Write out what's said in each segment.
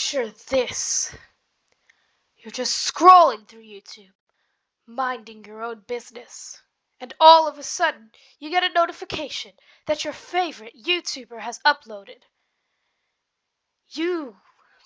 Picture this. You're just scrolling through YouTube, minding your own business, and all of a sudden you get a notification that your favorite YouTuber has uploaded. You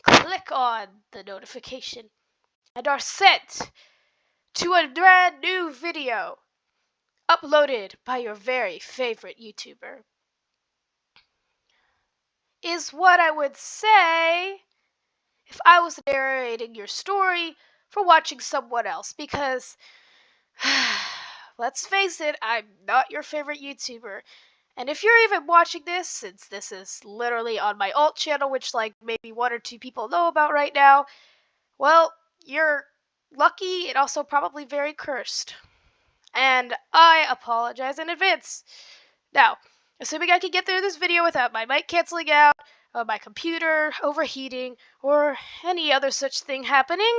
click on the notification and are sent to a brand new video uploaded by your very favorite YouTuber. Is what I would say if I was narrating your story for watching someone else, because let's face it, I'm not your favorite YouTuber. And if you're even watching this, since this is literally on my alt channel, which like maybe 1 or 2 people know about right now, well, you're lucky and also probably very cursed. And I apologize in advance. Now, assuming I can get through this video without my mic canceling out, my computer overheating, or any other such thing happening,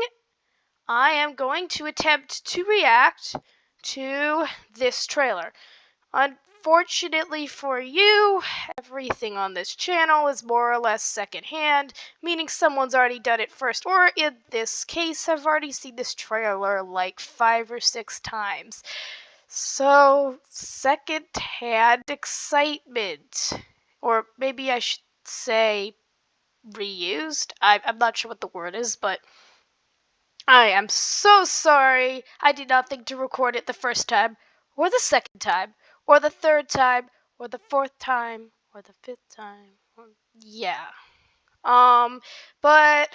I am going to attempt to react to this trailer. Unfortunately for you, everything on this channel is more or less secondhand, meaning someone's already done it first, or in this case, I've already seen this trailer like 5 or 6 times. So, second-hand excitement. Or maybe I should say reused? I'm not sure what the word is, but I am so sorry. I did not think to record it the first time, or the second time, or the third time, or the 4th time, or the 5th time. Yeah. But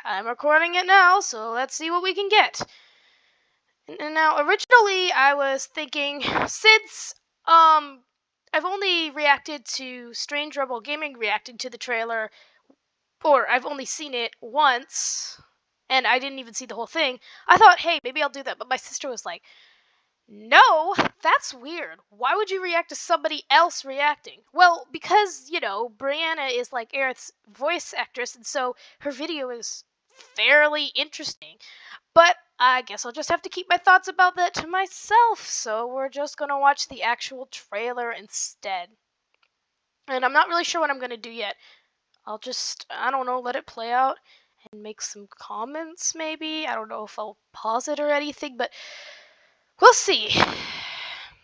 I'm recording it now, so let's see what we can get. And now, originally, I was thinking, since, I've only reacted to Strange Rebel Gaming reacting to the trailer, or I've only seen it once, and I didn't even see the whole thing, I thought, hey, maybe I'll do that, but my sister was like, no, that's weird. Why would you react to somebody else reacting? Well, because, you know, Brianna is like Aerith's voice actress, and so her video is fairly interesting. But I guess I'll just have to keep my thoughts about that to myself, so we're just gonna watch the actual trailer instead. And I'm not really sure what I'm gonna do yet. I'll just, I don't know, let it play out and make some comments maybe. I don't know if I'll pause it or anything, but we'll see.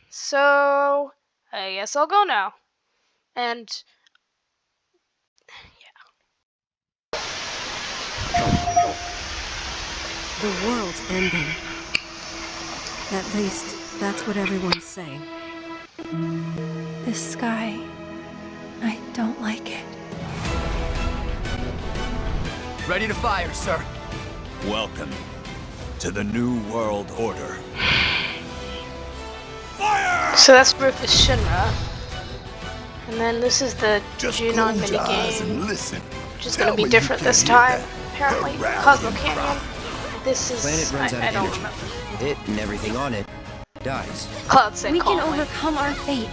So, I guess I'll go now. And, yeah. The world's ending. At least, that's what everyone's saying. This sky, I don't like it. Ready to fire, sir. Welcome to the New World Order. Fire! So that's Rufus Shinra. And then this is the Junon minigame, which is going to be different this time, apparently. Cosmo Canyon. This is, Planet runs out I of don't energy. remember. It and everything on it dies. Cloud said We can calmly. overcome our fate.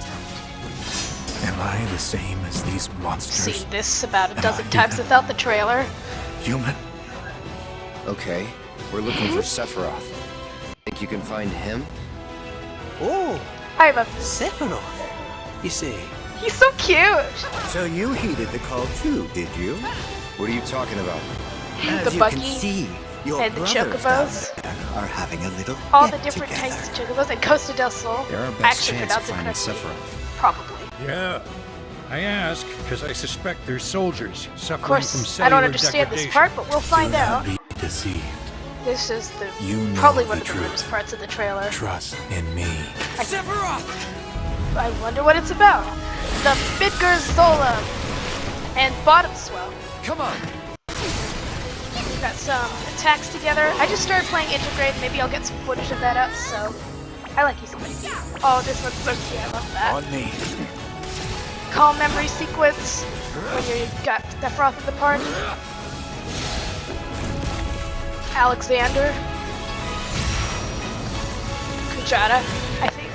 Am I the same as these monsters? Seen this about a dozen times without the trailer. Human? Okay, we're looking for Sephiroth. Think you can find him? Oh, I love Sephiroth. You see, He's so cute. so you heeded the call too, did you? What are you talking about? As The you buggy can see, your and the brothers down chocobos. there are having a little All the get different together. types of chocobos and Costa del Sol. They're our I best actually chance of pronounced it finding correctly. Sephiroth. Probably. Yeah. I ask because I suspect they're soldiers suffering Of from course, cellular I don't understand this degradation. part, but we'll find Do not out. be deceived. This is the You know probably one the of the truth. weirdest parts of the trailer. Trust in me. I wonder what it's about. The Midgar Zola and Bottom Swell. Come on! Got some attacks together. I just started playing Intergrade. Maybe I'll get some footage of that up, so I like using it. Oh, this looks so cute. I love that. On me. Call memory sequence when you got Sephiroth in the party. Alexander. Kujata, I think,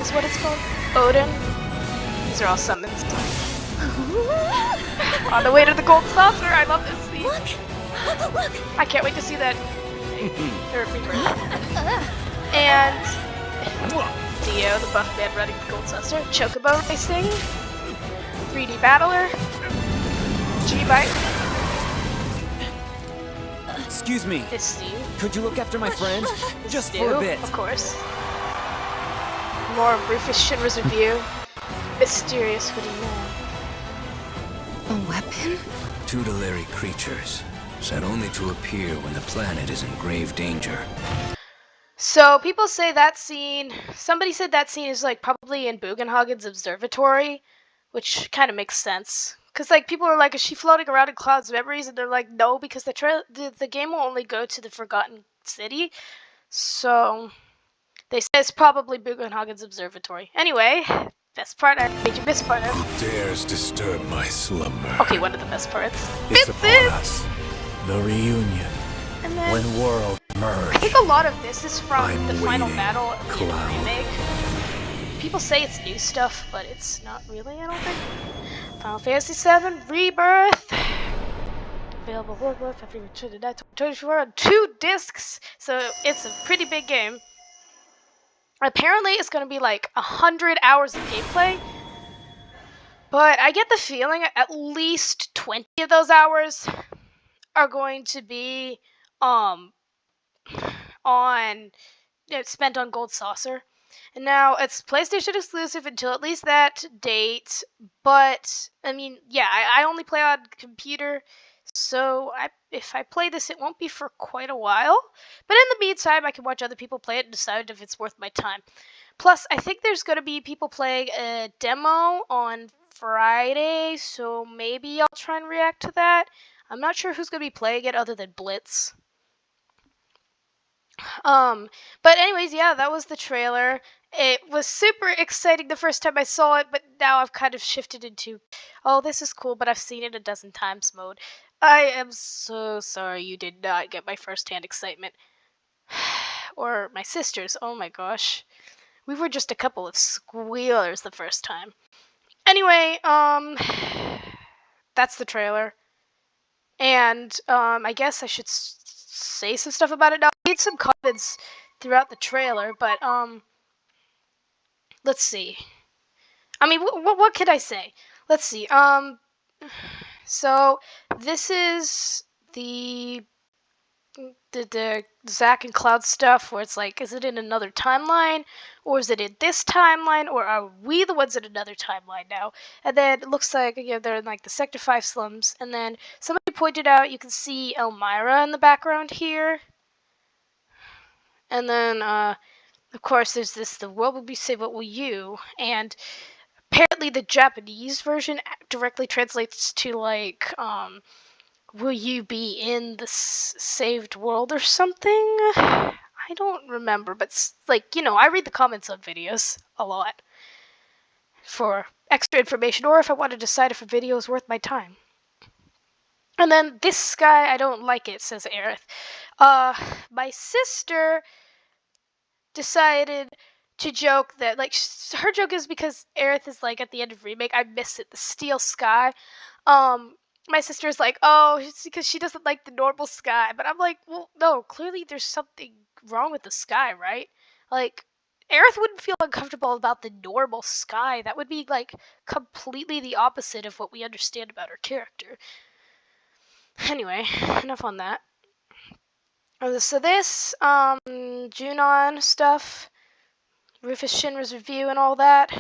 is what it's called. Odin. These are all summons. On the way to the gold saucer. I love this scene. Look! I can't wait to see that. And Dio, the buff man running the gold saucer. Chocobo racing. 3D battler. G-Bike. Excuse me. This Steve. Could you look after my friend? Just Stu, for a bit. of course. More Rufus Shinra's review. Mysterious hoodie man. A weapon? Tutelary creatures, said only to appear when the planet is in grave danger. So people say that scene. Somebody said that scene is like probably in Bugenhagen's observatory, which kind of makes sense. Cause like people are like, is she floating around in Cloud's memories? And they're like, no, because the game will only go to the Forgotten City. So they say it's probably Bugenhagen's observatory. Anyway, best part, I made you miss part of. Who dares disturb my slumber? Okay, one of the best parts. It's Vincent! upon us. The reunion. And then When worlds merge. I think a lot of this is from I'm the final waiting, battle in the Cloud. remake. People say it's new stuff, but it's not really, I don't think. Final Fantasy VII Rebirth. Available worldwide February 29, 2024 on 2 discs. So it's a pretty big game. Apparently it's going to be like 100 hours of gameplay. But I get the feeling at least 20 of those hours are going to be spent on Gold Saucer. And now it's PlayStation exclusive until at least that date. But I mean, yeah, I only play on computer, so if I play this, it won't be for quite a while. But in the meantime, I can watch other people play it and decide if it's worth my time. Plus, I think there's going to be people playing a demo on Friday, so maybe I'll try and react to that. I'm not sure who's going to be playing it other than Blitz. But anyways, yeah, that was the trailer. It was super exciting the first time I saw it, but now I've kind of shifted into, oh, this is cool, but I've seen it a dozen times mode. I am so sorry you did not get my first-hand excitement. Or my sister's, oh my gosh. We were just a couple of squealers the first time. Anyway, that's the trailer. And I guess I should say some stuff about it now. I made some comments throughout the trailer, but let's see. I mean, what could I say? Let's see. So this is the Zack and Cloud stuff where it's like, is it in another timeline, or is it in this timeline, or are we the ones in another timeline now? And then it looks like, you know, they're in like the Sector 5 slums, and then somebody pointed out you can see Elmira in the background here. And then of course there's this, the world will be saved, what will you? And apparently the Japanese version directly translates to like will you be in the saved world or something? I don't remember, but like, you know, I read the comments on videos a lot for extra information, or if I want to decide if a video is worth my time. And then this sky, I don't like it, says Aerith. My sister decided to joke that, like, her joke is because Aerith is like at the end of remake, I miss it, the steel sky. My sister's like, oh, it's because she doesn't like the normal sky. But I'm like, well, no, clearly there's something wrong with the sky, right? Like, Aerith wouldn't feel uncomfortable about the normal sky. That would be, like, completely the opposite of what we understand about her character. Anyway, enough on that. So this, Junon stuff, Rufus Shinra's review and all that.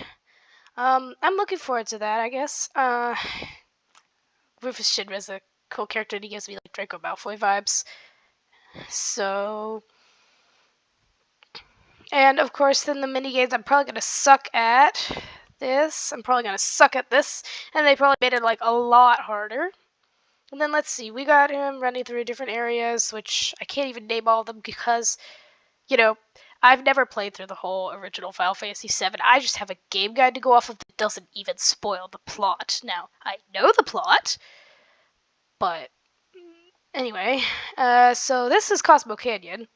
I'm looking forward to that, I guess. Rufus Shinra's a cool character and he gives me like Draco Malfoy vibes. So, and of course then the minigames, I'm probably gonna suck at this. I'm probably gonna suck at this. And they probably made it like a lot harder. And then let's see, we got him running through different areas, which I can't even name all of them because, you know, I've never played through the whole original Final Fantasy VII. I just have a game guide to go off of that doesn't even spoil the plot. Now, I know the plot, but anyway, so this is Cosmo Canyon.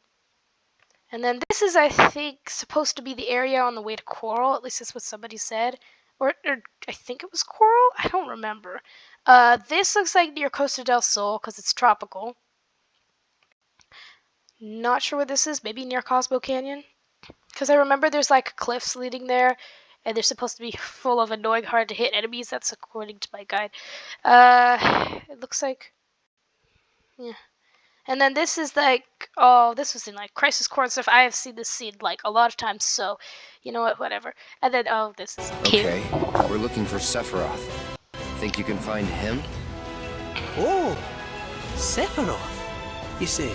And then this is, I think, supposed to be the area on the way to Coral. At least that's what somebody said. Or I think it was Coral? I don't remember. This looks like near Costa del Sol because it's tropical. Not sure what this is. Maybe near Cosmo Canyon. Because I remember there's like cliffs leading there. And they're supposed to be full of annoying, hard to hit enemies. That's according to my guide. It looks like... yeah. And then this is like, oh, this was in like Crisis Core and stuff. I have seen this scene like a lot of times, so you know what, whatever. And then, oh, this is cute. Okay, we're looking for Sephiroth. Think you can find him? Oh, Sephiroth. You say?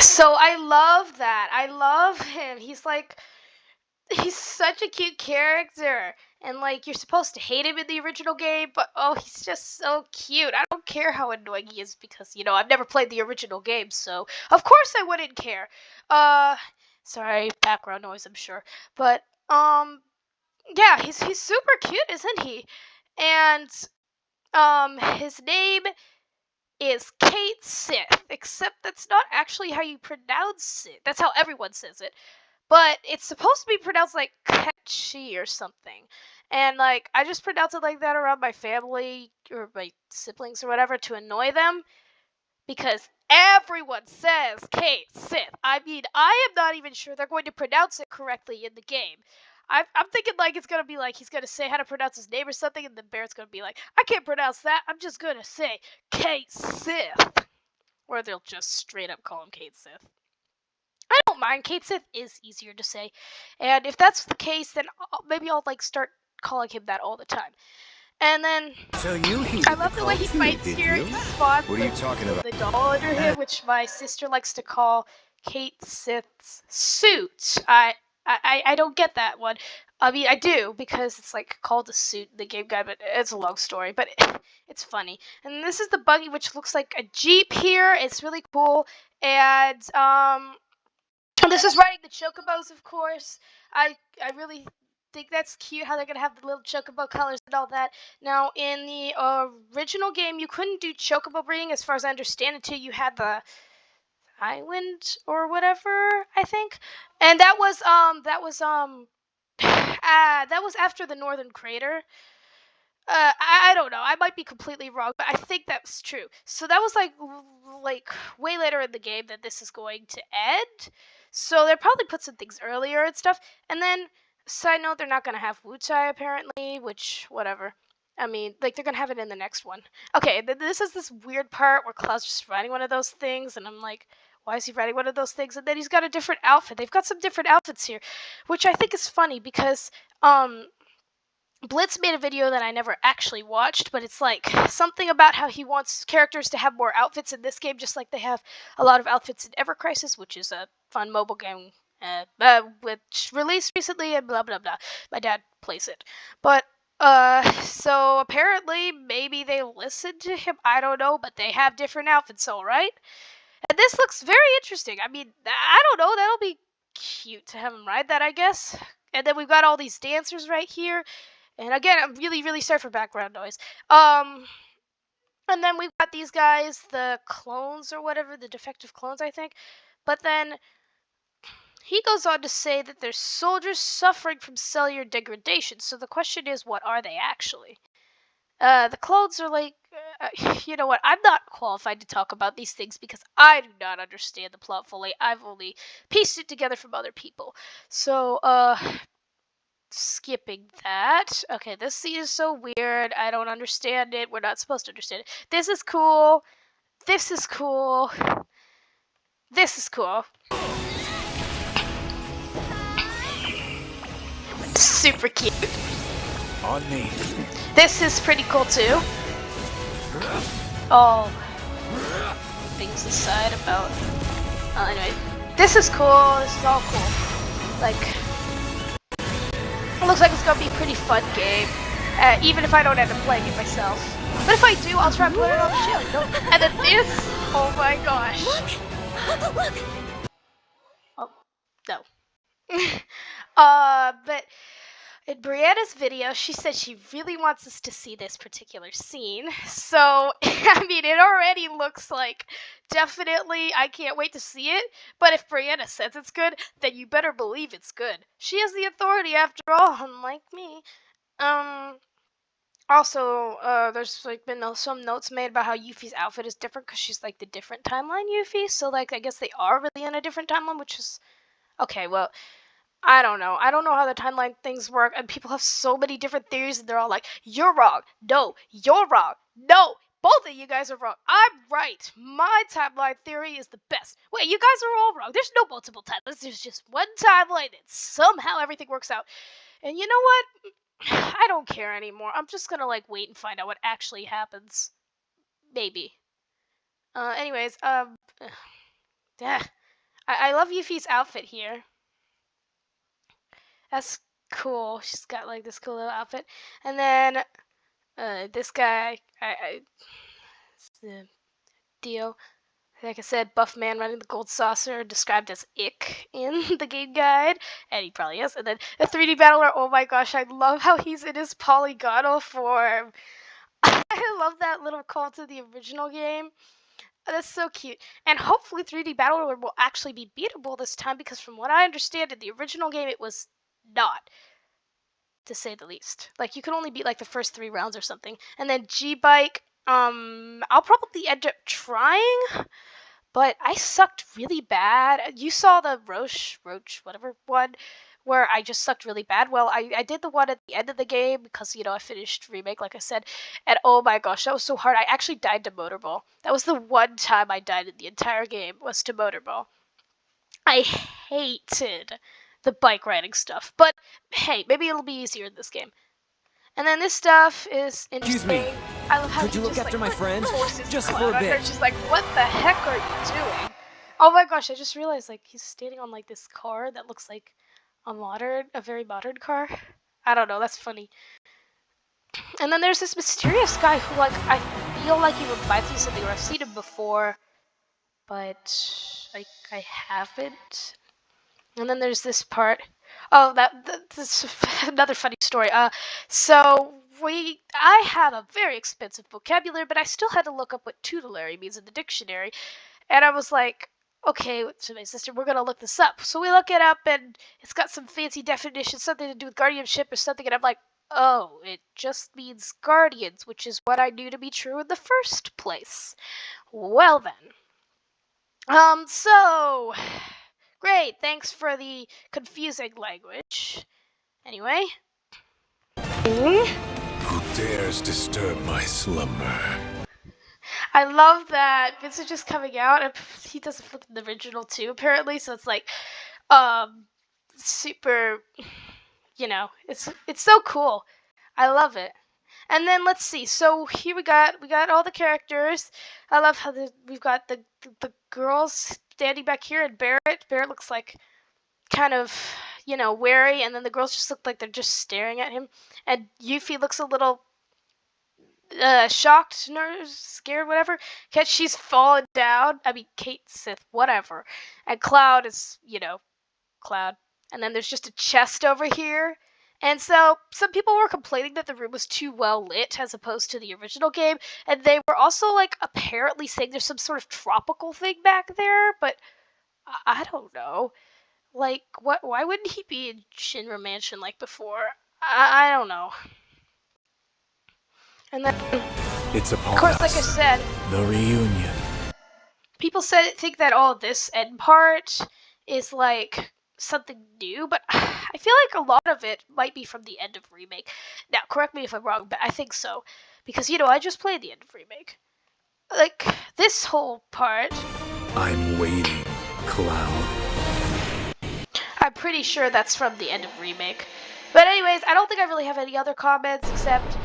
So I love that. I love him. He's such a cute character. And like, you're supposed to hate him in the original game, but oh, he's just so cute. I don't care how annoying he is because, you know, I've never played the original game, so of course I wouldn't care. Sorry, background noise, I'm sure. But yeah, he's super cute, isn't he? And his name is Kate Sith, except that's not actually how you pronounce it. That's how everyone says it. But it's supposed to be pronounced like Ketchi or something. And like, I just pronounce it like that around my family or my siblings or whatever to annoy them. Because everyone says Kate Sith. I mean, I am not even sure they're going to pronounce it correctly in the game. I'm thinking like it's gonna be like he's gonna say how to pronounce his name or something, and then Barrett's gonna be like, I can't pronounce that. I'm just gonna say Kate Sith, or they'll just straight up call him Kate Sith. I don't mind. Kate Sith is easier to say, and if that's the case, then maybe I'll like start calling him that all the time. And then So you heeded I love the way he call too, fights did here. you? He spawns What are you talking about? the doll under him, which my sister likes to call Kate Sith's suit. I don't get that one. I mean, I do because it's like called a suit in the game guide, but it's a long story. But it's funny. And this is the buggy, which looks like a Jeep here. It's really cool. And this is riding the chocobos, of course. I really think that's cute how they're gonna have the little chocobo colors and all that. Now, in the original game, you couldn't do chocobo breeding, as far as I understand, until you had the island or whatever, I think. And that was that was after the Northern Crater. I don't know. I might be completely wrong, but I think that's true. So that was like way later in the game that this is going to end. So they probably put some things earlier and stuff. And then, side note, they're not gonna have Wutai apparently, which whatever. I mean, like they're gonna have it in the next one. Okay, this is this weird part where Cloud's just riding one of those things, and I'm like, why is he riding one of those things? And then he's got a different outfit. They've got some different outfits here, which I think is funny because Blitz made a video that I never actually watched, but it's like something about how he wants characters to have more outfits in this game, just like they have a lot of outfits in Ever Crisis, which is a fun mobile game which released recently and blah blah blah. My dad plays it, but so apparently maybe they listened to him. I don't know, but they have different outfits, all right. And this looks very interesting. I mean, I don't know. That'll be cute to have him ride that, I guess. And then we've got all these dancers right here. And again, I'm really, really sorry for background noise. And then we've got these guys, the clones or whatever, the defective clones, I think. But then he goes on to say that there's soldiers suffering from cellular degradation. So the question is, what are they actually? The clones are like, you know what? I'm not qualified to talk about these things because I do not understand the plot fully. I've only pieced it together from other people. So, skipping that. Okay, this scene is so weird. I don't understand it. We're not supposed to understand it. This is cool. This is cool. This is cool. Super cute. On me. This is pretty cool too. Oh, things aside about. Anyway, this is cool. This is all cool. Like, it looks like it's gonna be a pretty fun game, even if I don't end up playing it myself. But if I do, I'll try and put it on the channel. And then this, oh my gosh. Look! Oh, no. But in Brianna's video, she said she really wants us to see this particular scene. So, I mean, it already looks like definitely I can't wait to see it. But if Brianna says it's good, then you better believe it's good. She has the authority after all, unlike me. Also, there's like been some notes made about how Yuffie's outfit is different because she's like the different timeline Yuffie. So, like, I guess they are really in a different timeline, which is okay. Well, I don't know. I don't know how the timeline things work, and people have so many different theories, and they're all like, "You're wrong. No, you're wrong. No, both of you guys are wrong. I'm right. My timeline theory is the best. Wait, you guys are all wrong. There's no multiple timelines. There's just one timeline, and somehow everything works out. And you know what? I don't care anymore. I'm just gonna like wait and find out what actually happens. Maybe. Anyways, I love Yuffie's outfit here. That's cool. She's got like this cool little outfit. And then this guy, it's the Dio. Like I said, buff man running the gold saucer, described as Ick in the game guide, and he probably is. And then the 3D battler, oh my gosh, I love how he's in his polygonal form. I love that little call to the original game. That's so cute. And hopefully 3D battler will actually be beatable this time, because from what I understand, in the original game it was not, to say the least. Like, you could only beat like the first 3 rounds or something. And then G-Bike, I'll probably end up trying, but I sucked really bad. You saw the Roche, whatever one, where I just sucked really bad. Well, I did the one at the end of the game because, I finished Remake, like I said, and oh my gosh, that was so hard. I actually died to Motorball. That was the one time I died in the entire game, was to Motorball. I hated the bike riding stuff, but hey, maybe it'll be easier in this game. And then this stuff is interesting. Excuse me. I love how Could you look after my friend? Just for a bit. She's like, what the heck are you doing? Oh my gosh, I just realized like he's standing on like this car that looks like a very modern car. I don't know, that's funny. And then there's this mysterious guy who like I feel like he reminds me of something, or I've seen him before, but like I haven't. And then there's this part. Oh, this another funny story. So I have a very expensive vocabulary, but I still had to look up what tutelary means in the dictionary. And I was like, okay, to my sister, we're gonna look this up. So we look it up, and it's got some fancy definition, something to do with guardianship or something. And I'm like, oh, it just means guardians, which is what I knew to be true in the first place. Well then, so. Great, thanks for the confusing language. Anyway. Who dares disturb my slumber? I love that Vince is just coming out, and he does it in the original too, apparently, so it's like, super, it's so cool. I love it. And then let's see. So here we got all the characters. I love how we've got the girls standing back here, and Barrett looks like kind of, wary, and then the girls just look like they're just staring at him. And Yuffie looks a little shocked, nervous, scared, whatever. Because she's fallen down. I mean, Kate Sith, whatever. And Cloud is, Cloud. And then there's just a chest over here. And so some people were complaining that the room was too well lit as opposed to the original game, and they were also like apparently saying there's some sort of tropical thing back there, but I don't know. Like, why wouldn't he be in Shinra Mansion like before? I don't know. And then, It's upon of course, us. like I said, The reunion. people think that all this end part is like something new, but I feel like a lot of it might be from the end of Remake. Now, correct me if I'm wrong, but I think so. Because, I just played the end of Remake. Like, this whole part, I'm waiting, Cloud. I'm pretty sure that's from the end of Remake. But anyways, I don't think I really have any other comments except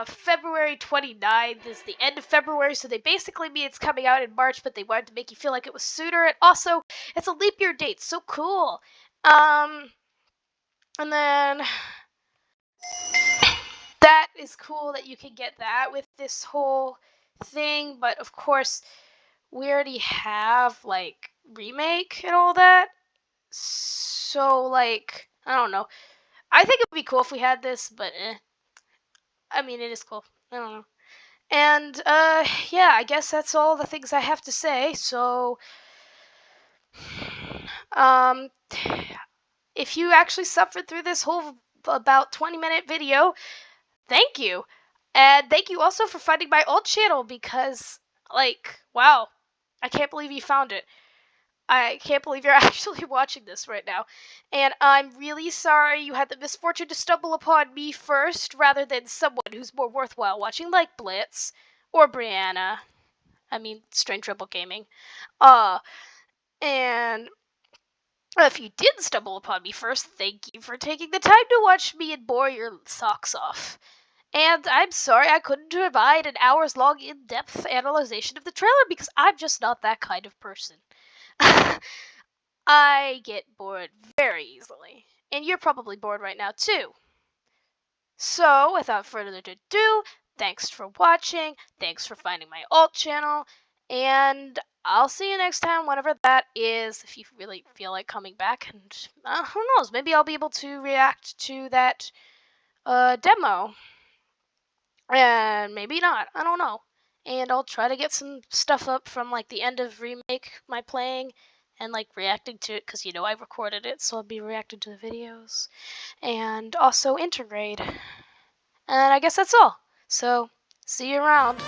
February 29th is the end of February, so they basically mean it's coming out in March, but they wanted to make you feel like it was sooner. And also, it's a leap year date, so cool. And then that is cool that you can get that with this whole thing, but of course, we already have like Remake and all that. So like, I don't know. I think it would be cool if we had this, but I mean, it is cool. I don't know. And, yeah, I guess that's all the things I have to say. So, if you actually suffered through this whole about 20-minute video, thank you. And thank you also for finding my old channel because, like, wow, I can't believe you found it. I can't believe you're actually watching this right now. And I'm really sorry you had the misfortune to stumble upon me first rather than someone who's more worthwhile watching, like Blitz or Brianna. I mean, Strange Rebel Gaming. And if you did stumble upon me first, thank you for taking the time to watch me and bore your socks off. And I'm sorry I couldn't provide an hours-long in-depth analyzation of the trailer because I'm just not that kind of person. I get bored very easily. And you're probably bored right now too. So, without further ado, thanks for watching, thanks for finding my alt channel, and I'll see you next time, whenever that is, if you really feel like coming back, and who knows, maybe I'll be able to react to that demo, and maybe not, I don't know. And I'll try to get some stuff up from like the end of Remake, my playing, and like reacting to it, because you know I recorded it, so I'll be reacting to the videos, and also Intergrade. And I guess that's all. So, see you around.